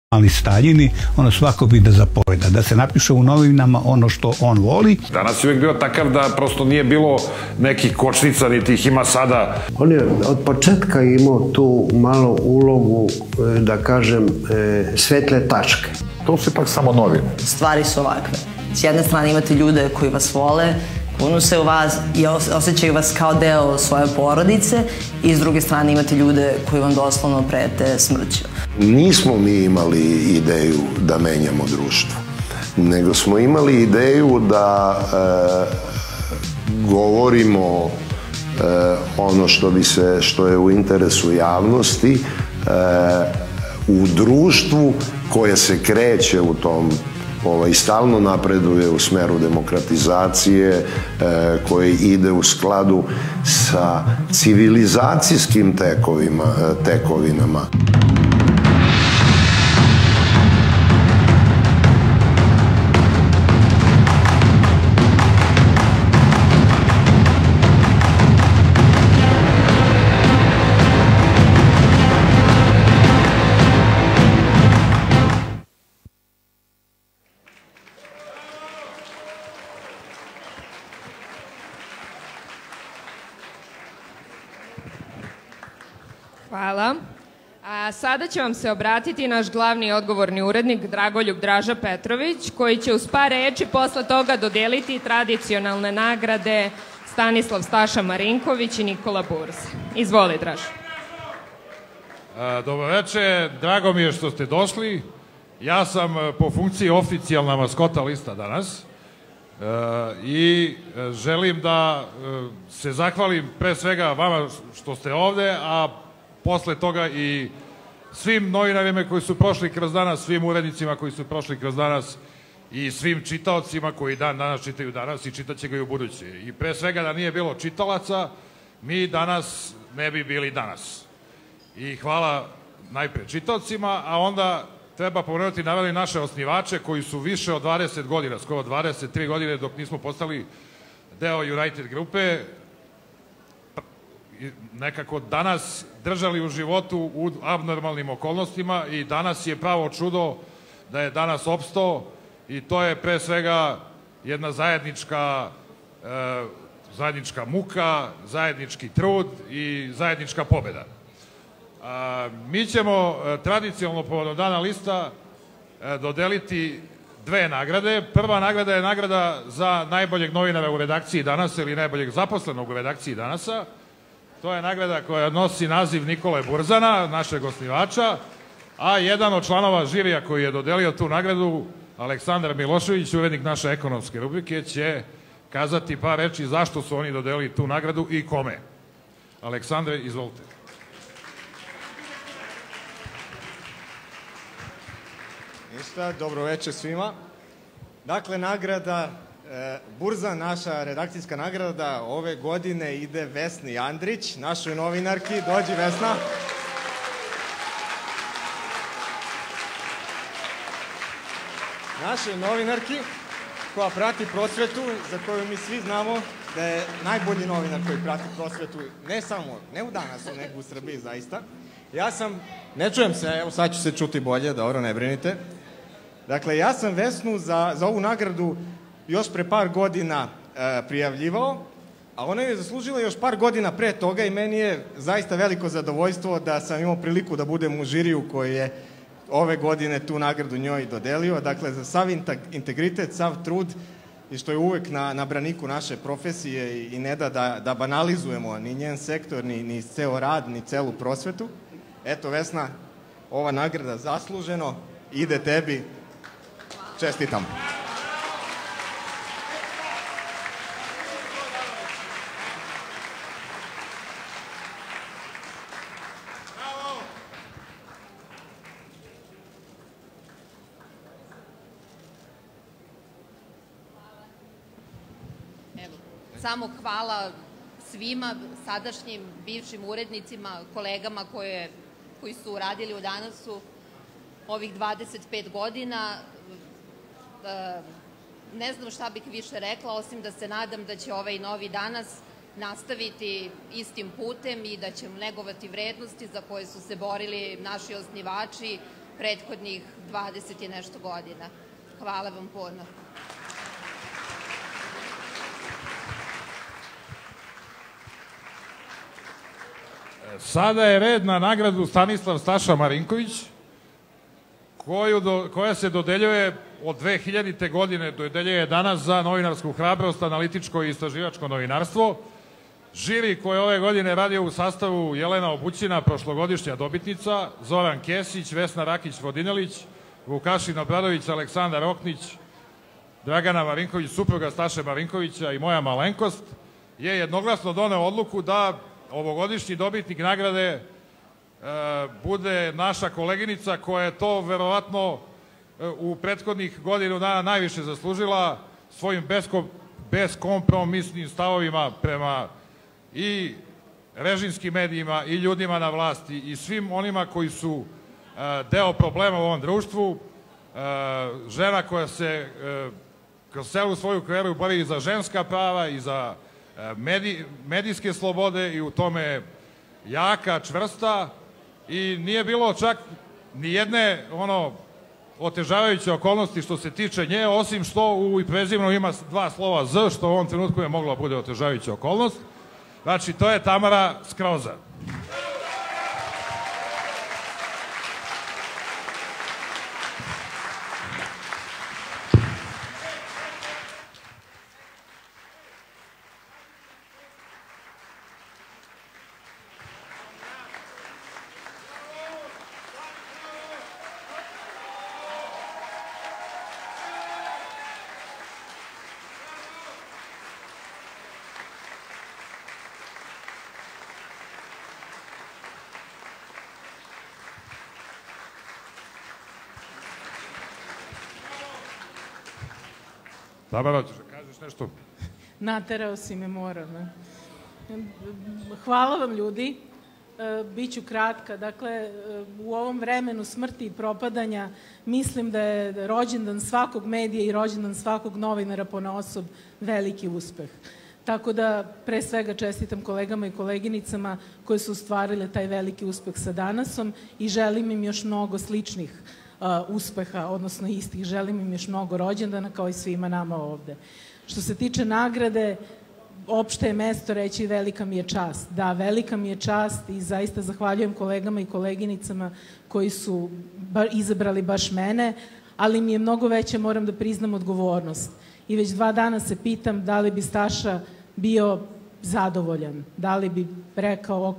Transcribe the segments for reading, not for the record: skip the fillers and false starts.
ali Staljini, ono svako bi da zapoveda, da se napiše u novinama ono što on voli. Danas je uvijek bio takav da prosto nije bilo nekih kočnica, niti ih ima sada. On je od početka imao tu malo ulogu, da kažem, svetle tačke. To su ipak samo novine. Stvari su ovakve. S jedne strane imate ljude koji vas vole, unose u vas i osjećaju vas kao deo svoje porodice, i s druge strane imate ljude koji vam doslovno prete smrću. Nismo mi imali ideju da menjamo društvo, nego smo imali ideju da govorimo ono što je u interesu javnosti u društvu koje se kreće u tom i stalno napreduje u smeru demokratizacije, koji ide u skladu sa civilizacijskim tekovinama. Hvala. Sada će vam se obratiti naš glavni odgovorni urednik Dragoljub Draža Petrović, koji će uz par reči posle toga dodeliti tradicionalne nagrade Stanislav Staša Marinković i Nikola Bursa. Izvoli, Draž. Dobro večer, drago mi je što ste došli. Ja sam po funkciji oficijalna maskota lista danas i želim da se zahvalim pre svega vama što ste ovde, a posle toga i svim novinarima koji su prošli kroz danas, svim urednicima koji su prošli kroz danas i svim čitaocima koji danas čitaju danas i čitaće ga i u buduće. I pre svega da nije bilo čitalaca, mi danas ne bi bili danas. I hvala najpre čitaocima, a onda treba pomenuti naravno naše osnivače koji su više od 20 godina, skoro 23 godine dok nismo postali deo United grupe, nekako danas držali u životu u abnormalnim okolnostima, i danas je pravo čudo da je danas opstao, i to je pre svega jedna zajednička muka, zajednički trud i zajednička pobeda. Mi ćemo tradicionalno povodom Dana lista dodeliti dve nagrade. Prva nagrada je nagrada za najboljeg novinara u redakciji Danasa ili najboljeg zaposlenog u redakciji Danasa. To je nagrada koja nosi naziv Nikole Burzana, našeg osnivača, a jedan od članova žirija koji je dodelio tu nagradu, Aleksandar Milošević, urednik naše ekonomske rubrike, će kazati par reči zašto su oni dodelili tu nagradu i kome. Aleksandre, izvolite. Ništa, dobro večer svima. Dakle, nagrada Burza, naša redakcijska nagrada ove godine ide Vesni Andrić, našoj novinarki. Dođi, Vesna. Našoj novinarki koja prati prosvetu, za koju mi svi znamo da je najbolji novinar koji prati prosvetu, ne u Danasu, nego u Srbiji zaista. Ne čujem se, evo sad ću se čuti bolje, dobro, ne brinite. Dakle, ja sam Vesnu za ovu nagradu još pre par godina prijavljivao, a ona je zaslužila još par godina pre toga, i meni je zaista veliko zadovoljstvo da sam imao priliku da budem u žiriju koji je ove godine tu nagradu njoj dodelio. Dakle, za sav integritet, sav trud, i što je uvek na braniku naše profesije i ne da banalizujemo ni njen sektor, ni ceo rad, ni celu prosvetu. Eto, Vesna, ova nagrada zasluženo ide tebi. Čestitam. Samo hvala svima, sadašnjim, bivšim urednicima, kolegama koji su radili u Danasu ovih 25 godina. Ne znam šta bih više rekla, osim da se nadam da će ovaj novi Danas nastaviti istim putem i da ćemo negovati vrednosti za koje su se borili naši osnivači, prethodnih 20 i nešto godina. Hvala vam puno. Sada je red na nagradu Stanislav Staša Marinković, koja se dodeljuje od 2000. godine, dodeljuje danas za novinarsku hrabrost, analitičko i istraživačko novinarstvo. Žiri koji je ove godine radio u sastavu Jelena Obućina, prošlogodišnja dobitnica, Zoran Kesić, Vesna Rakić-Vodinelić, Vukašin Obradović, Aleksandar Oknić, Dragana Marinković, supruga Staše Marinkovića i moja malenkost, je jednoglasno doneo odluku da ovogodišnji dobitnik nagrade bude naša koleginica koja je to verovatno u prethodnih godinu dana najviše zaslužila svojim beskompromisnim stavovima prema i režimskim medijima i ljudima na vlasti i svim onima koji su deo problema u ovom društvu. Žena koja se kroz celu svoju karijeru bori i za ženska prava i za medijske slobode i u tome jaka, čvrsta i nije bilo čak ni jedne otežavajuće okolnosti što se tiče nje, osim što u prezimenu ima 2 slova Z, što u ovom trenutku je mogla bude otežavajuća okolnost. Znači, to je Tamara Skroza. Tamara, ćeš da kažeš nešto? Naterao si me, moram. Hvala vam, ljudi. Biću kratka. Dakle, u ovom vremenu smrti i propadanja mislim da je rođendan svakog medija i rođendan svakog novinara ponaosob veliki uspeh. Tako da, pre svega, čestitam kolegama i koleginicama koje su ostvarile taj veliki uspeh sa danasom i želim im još mnogo sličnih uspeha, odnosno istih. Želim im još mnogo rođendana kao i svima nama ovde. Što se tiče nagrade, opšte je mesto reći velika mi je čast. Da, velika mi je čast i zaista zahvaljujem kolegama i koleginicama koji su izabrali baš mene, ali mi je mnogo veća, moram da priznam, odgovornost. I već 2 dana se pitam da li bi Staša bio zadovoljan, da li bi rekao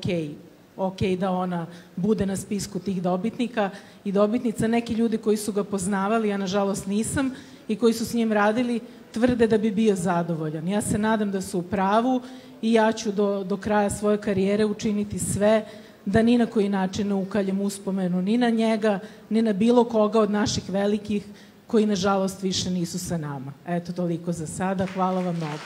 ok da ona bude na spisku tih dobitnika i dobitnica. Neki ljudi koji su ga poznavali, ja nažalost nisam, i koji su s njim radili, tvrde da bi bio zadovoljan. Ja se nadam da su u pravu i ja ću do kraja svoje karijere učiniti sve da ni na koji način ne ukaljem uspomenu ni na njega, ni na bilo koga od naših velikih koji nažalost više nisu sa nama. Eto, toliko za sada. Hvala vam mnogo.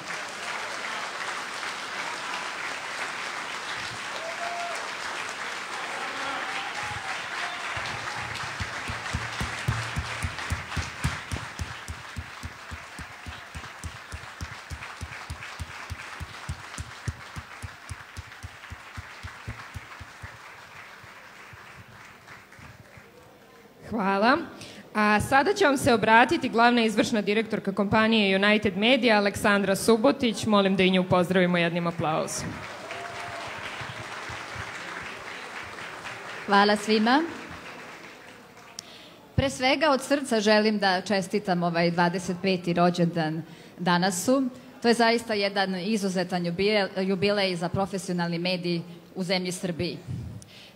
Hvala. A sada će vam se obratiti glavna izvršna direktorka kompanije United Media, Aleksandra Subotić. Molim da i nju pozdravimo jednim aplauzom. Hvala svima. Pre svega od srca želim da čestitam ovaj 25. rođendan danasu. To je zaista jedan izuzetan jubilej za profesionalni medij u zemlji Srbiji.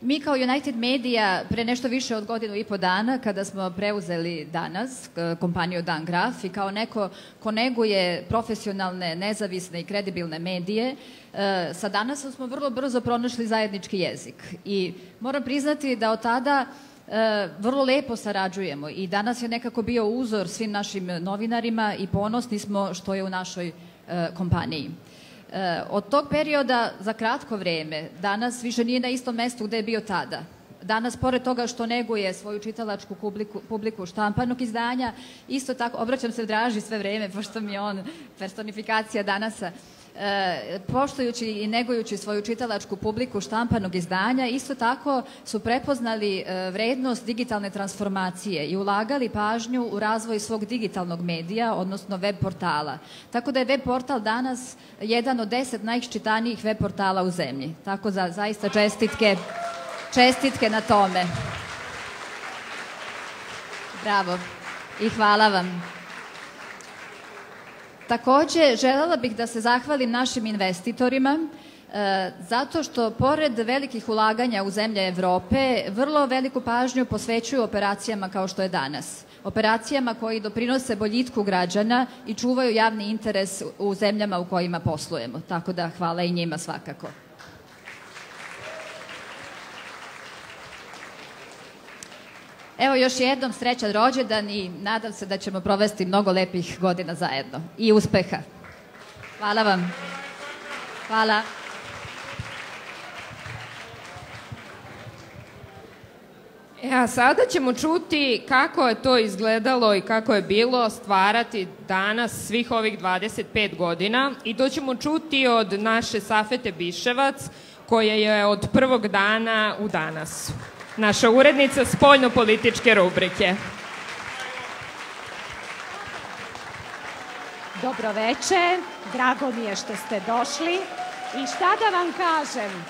Mi kao United Media pre nešto više od 1,5 godina, kada smo preuzeli Danas, kompaniju Dan Graf, i kao neko ko neguje profesionalne, nezavisne i kredibilne medije, sa Danasom smo vrlo brzo pronašli zajednički jezik. I moram priznati da od tada vrlo lepo sarađujemo i Danas je nekako bio uzor svim našim novinarima i ponosni smo što je u našoj kompaniji. Od tog perioda za kratko vreme Danas više nije na istom mestu gde je bio tada. Danas, pored toga što neguje svoju čitalačku publiku štampanog izdanja, isto tako, obraćam se Draži sve vreme, pošto mi je on personifikacija Danasa, poštujući i negujući svoju čitalačku publiku štampanog izdanja, isto tako su prepoznali vrednost digitalne transformacije i ulagali pažnju u razvoj svog digitalnog medija, odnosno web portala. Tako da je web portal danas jedan od 10 najčitanijih web portala u zemlji. Tako da zaista čestitke na tome. Bravo i hvala vam. Takođe, želela bih da se zahvalim našim investitorima zato što, pored velikih ulaganja u zemlje Evrope, vrlo veliku pažnju posvećuju operacijama kao što je danas. Operacijama koji doprinose boljitku građana i čuvaju javni interes u zemljama u kojima poslujemo. Tako da hvala i njima svakako. Evo još jednom srećan rođendan i nadam se da ćemo provesti mnogo lepih godina zajedno. I uspeha. Hvala vam. Hvala. A sada ćemo čuti kako je to izgledalo i kako je bilo stvarati danas svih ovih 25 godina i to ćemo čuti od naše Safete Biševac koja je od prvog dana u danas. Naša urednica spoljno-političke rubrike. Dobro veče, drago mi je što ste došli i šta da vam kažem,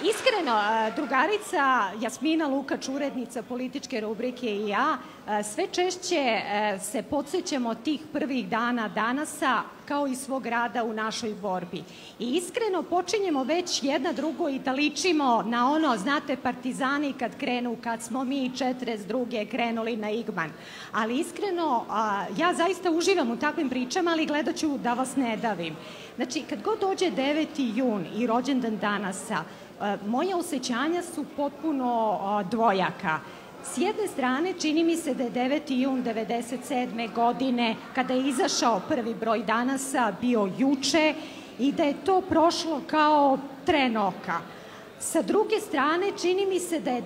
iskreno, drugarica Jasmina Lukač, urednica političke rubrike i ja, sve češće se podsjećamo tih prvih dana danasa kao i svog rada u našoj borbi. I iskreno počinjemo već jedna drugo i da ličimo na ono, znate, partizani kad krenu, kad smo mi 42. krenuli na Igman. Ali iskreno, ja zaista uživam u takvim pričama, ali gledat ću da vas ne davim. Znači, kad god dođe 9. jun i rođendan danasa, moje osjećanja su potpuno dvojaka. S jedne strane, čini mi se da je 9. jun 1997. godine, kada je izašao prvi broj danasa, bio juče i da je to prošlo kao tren oka. Sa druge strane, čini mi se da je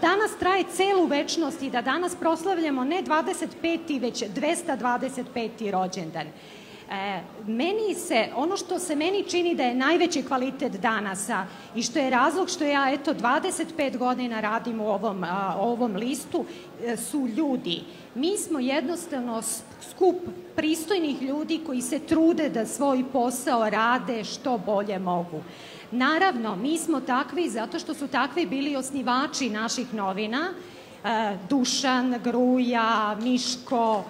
danas traje celu večnost i da danas proslavljamo ne 25. već 225. rođendan. Ono što se meni čini da je najveći kvalitet danasa i što je razlog što ja 25 godina radim u ovom listu su ljudi. Mi smo jednostavno skup pristojnih ljudi koji se trude da svoj posao rade što bolje mogu. Naravno, mi smo takvi zato što su takvi bili osnivači naših novina, Dušan, Gruja, Miško,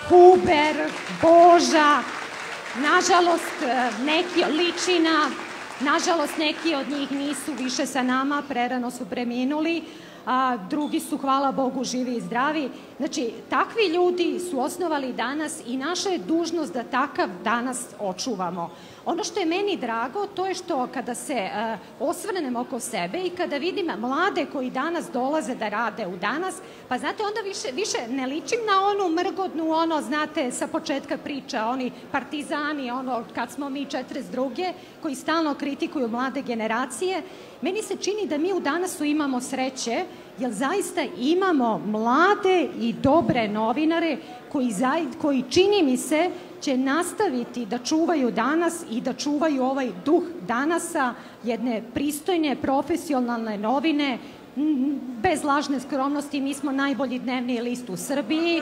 Huber, Boža, nažalost neki od njih nisu više sa nama, prerano su preminuli, a drugi su, hvala Bogu, živi i zdravi. Znači, takvi ljudi su osnovali danas i naša je dužnost da takav danas očuvamo. Ono što je meni drago, to je što kada se osvrnem oko sebe i kada vidim mlade koji danas dolaze da rade u danas, pa znate, onda više ne ličim na onu mrgodnu, znate, sa početka priča, oni partizani, kad smo mi 42. koji stalno kritikuju mlade generacije. Meni se čini da mi u danasu imamo sreće, jer zaista imamo mlade i dobre novinare koji, čini mi se, će nastaviti da čuvaju danas i da čuvaju ovaj duh danasa, jedne pristojne, profesionalne novine. Bez lažne skromnosti, mi smo najbolji dnevni list u Srbiji.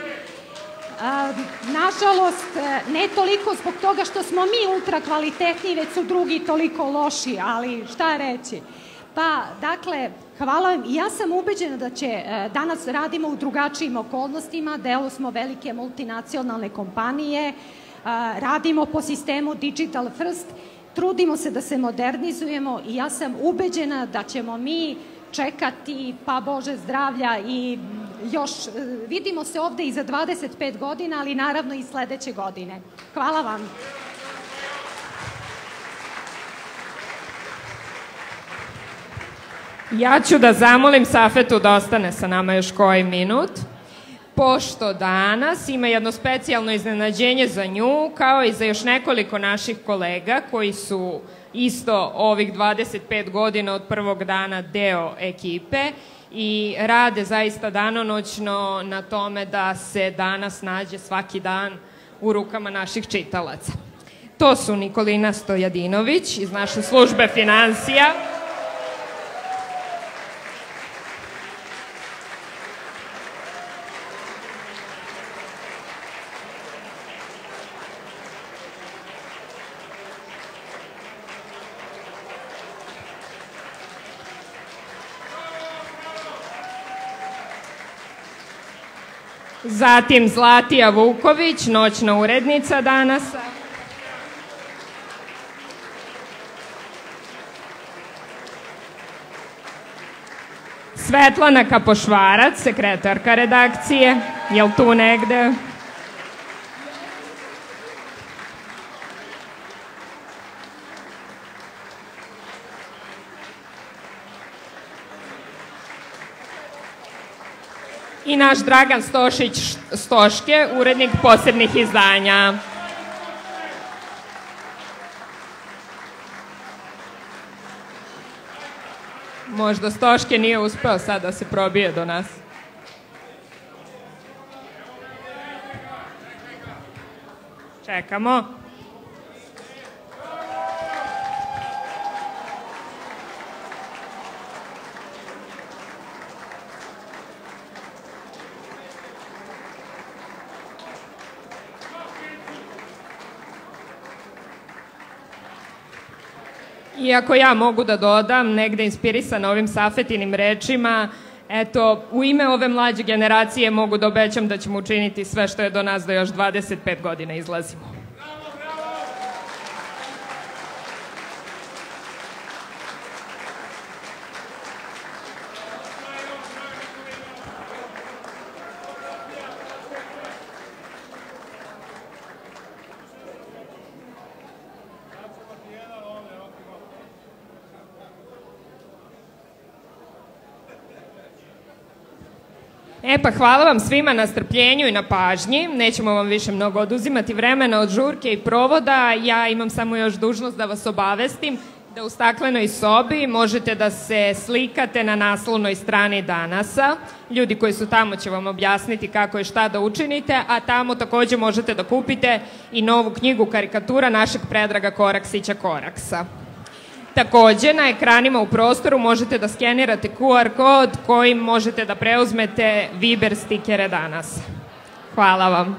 Nažalost, ne toliko zbog toga što smo mi ultra kvalitetni, već su drugi toliko loši, ali šta reći. Pa, dakle, hvala vam. Ja sam ubeđena da će danas radimo u drugačijim okolnostima, delo smo velike multinacionalne kompanije, radimo po sistemu Digital First, trudimo se da se modernizujemo i ja sam ubeđena da ćemo mi čekati, pa Bože zdravlja, i još vidimo se ovde i za 25 godina, ali naravno i sledeće godine. Hvala vam. Ja ću da zamolim Safetu da ostane sa nama još koji minut, pošto danas ima jedno specijalno iznenađenje za nju, kao i za još nekoliko naših kolega koji su isto ovih 25 godina od prvog dana deo ekipe i rade zaista danonoćno na tome da se danas nađe svaki dan u rukama naših čitalaca. To su Nikolina Stojadinović iz naše službe finansija. Zatim Zlatija Vuković, noćna urednica Danasa. Svetlana Kapošvarac, sekretarka redakcije. Je li tu negde? I naš Dragan Stošić Stoške, urednik posebnih izdanja. Možda Stoške nije uspeo sad da se probije do nas. Čekamo. Iako ja mogu da dodam, negde inspirisana ovim Safetinim rečima, eto, u ime ove mlađe generacije mogu da obećam da ćemo učiniti sve što je do nas da još 25 godina izlazimo. Pa hvala vam svima na strpljenju i na pažnji. Nećemo vam više mnogo oduzimati vremena od žurke i provoda. Ja imam samo još dužnost da vas obavestim da u staklenoj sobi možete da se slikate na naslovnoj strani Danasa. Ljudi koji su tamo će vam objasniti kako i šta da učinite, a tamo takođe možete da kupite i novu knjigu karikatura našeg Predraga Koraksića Koraksa. Takođe, na ekranima u prostoru možete da skenirate QR kod kojim možete da preuzmete Viber stikere danas. Hvala vam.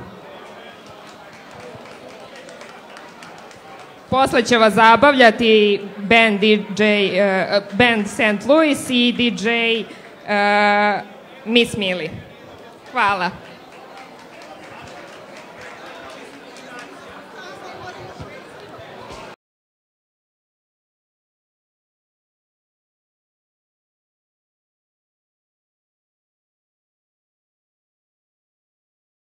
Posle će vas zabavljati band St. Louis i DJ Miss Millie. Hvala.